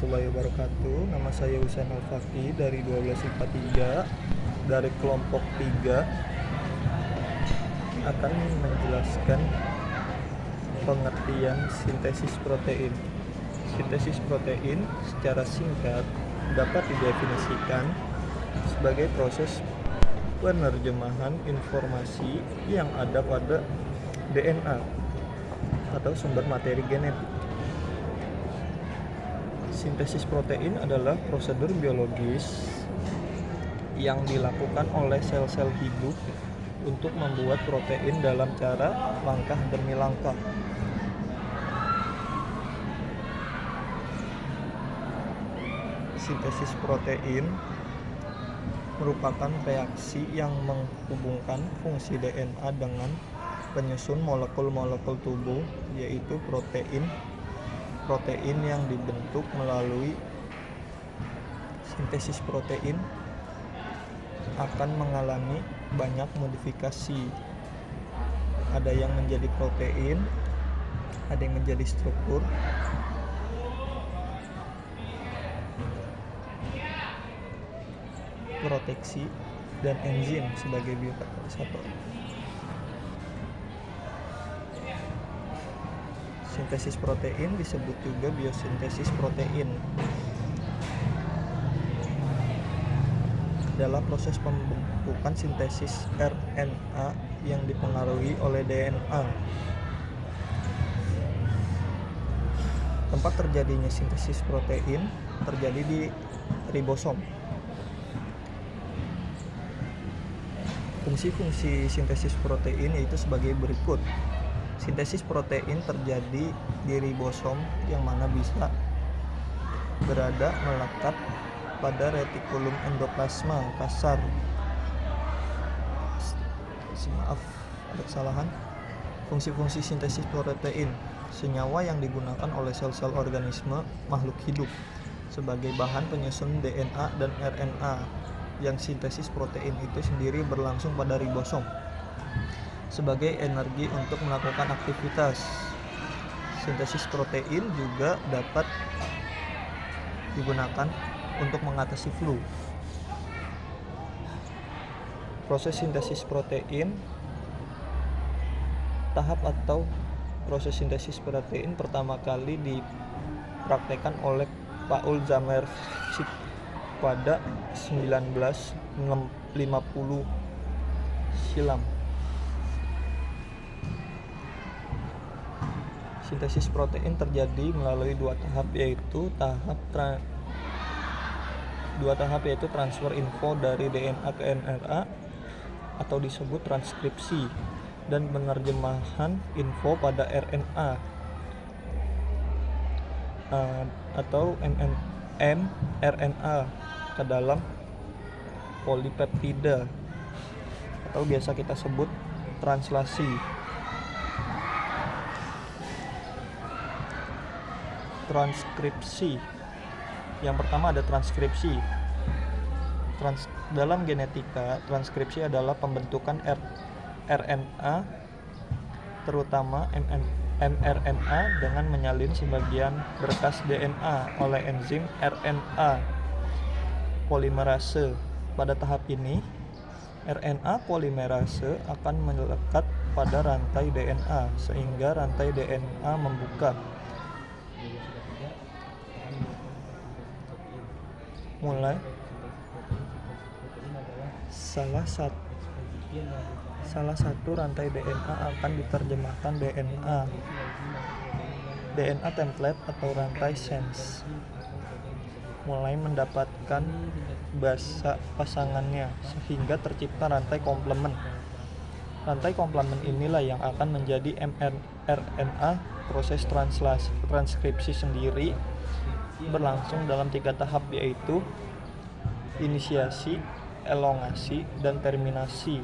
warahmatullahi wabarakatuh. Nama saya Husain Al-Faqih dari 12 IPA 3 dari kelompok 3 akan menjelaskan pengertian sintesis protein. Sintesis protein secara singkat dapat didefinisikan sebagai proses penerjemahan informasi yang ada pada DNA atau sumber materi genetik. Sintesis protein adalah prosedur biologis yang dilakukan oleh sel-sel hidup untuk membuat protein dalam cara langkah demi langkah. Sintesis protein merupakan reaksi yang menghubungkan fungsi DNA dengan penyusun molekul-molekul tubuh, yaitu protein yang dibentuk melalui sintesis protein akan mengalami banyak modifikasi. Ada yang menjadi protein, ada yang menjadi struktur, proteksi, dan enzim sebagai biokatalisator. Sintesis protein disebut juga biosintesis protein. Adalah proses pembentukan sintesis RNA yang dipengaruhi oleh DNA. Tempat terjadinya sintesis protein terjadi di ribosom. Fungsi-fungsi sintesis protein yaitu sebagai berikut. Sintesis protein terjadi di ribosom yang mana bisa berada melekat pada retikulum endoplasma kasar. Maaf, ada kesalahan. Fungsi-fungsi sintesis protein, senyawa yang digunakan oleh sel-sel organisme makhluk hidup sebagai bahan penyusun DNA dan RNA. Yang sintesis protein itu sendiri berlangsung pada ribosom sebagai energi untuk melakukan aktivitas. Sintesis protein juga dapat digunakan untuk mengatasi flu. Proses sintesis protein tahap atau proses sintesis protein pertama kali dipraktekkan oleh Paul Zamershik pada 1950 silam. Sintesis protein terjadi melalui dua tahap yaitu transfer info dari DNA ke RNA atau disebut transkripsi, dan penerjemahan info pada RNA atau mRNA ke dalam polipeptida atau biasa kita sebut translasi. Transkripsi. Yang pertama ada transkripsi. Dalam genetika, transkripsi adalah pembentukan RNA, terutama mRNA, dengan menyalin sebagian berkas DNA oleh enzim RNA polimerase. Pada tahap ini, RNA polimerase akan melekat pada rantai DNA sehingga rantai DNA membuka. Salah satu rantai DNA akan diterjemahkan DNA template atau rantai sense, mulai mendapatkan basa pasangannya sehingga tercipta rantai komplement. Rantai komplement inilah yang akan menjadi mRNA. Proses transkripsi sendiri berlangsung dalam 3 tahap yaitu inisiasi, elongasi, dan terminasi.